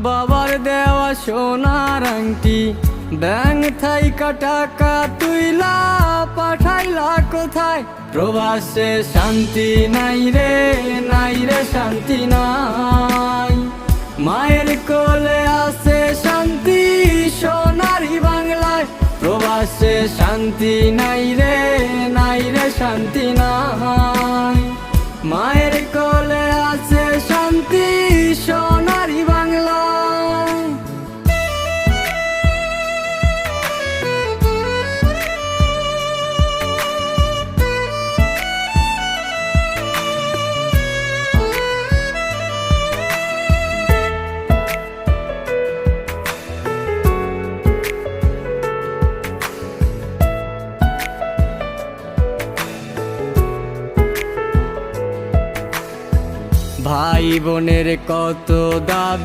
বাবার দেওয়া সোনার আংটি ব্যাংক থাইকা টাকা তুইলা পাঠাইলা কোথায়? প্রবাসে শান্তি নাই রে, নাই রে শান্তি নাই। মায়ের কোলে আছে শান্তি সোনারি বাংলায়, প্রবাসে শান্তি নাই রে, নাই রে শান্তি নাই। মায়ের কোলে আছে শান্তি সোনারি বাংলায়। ভাই বোনের কত দাবি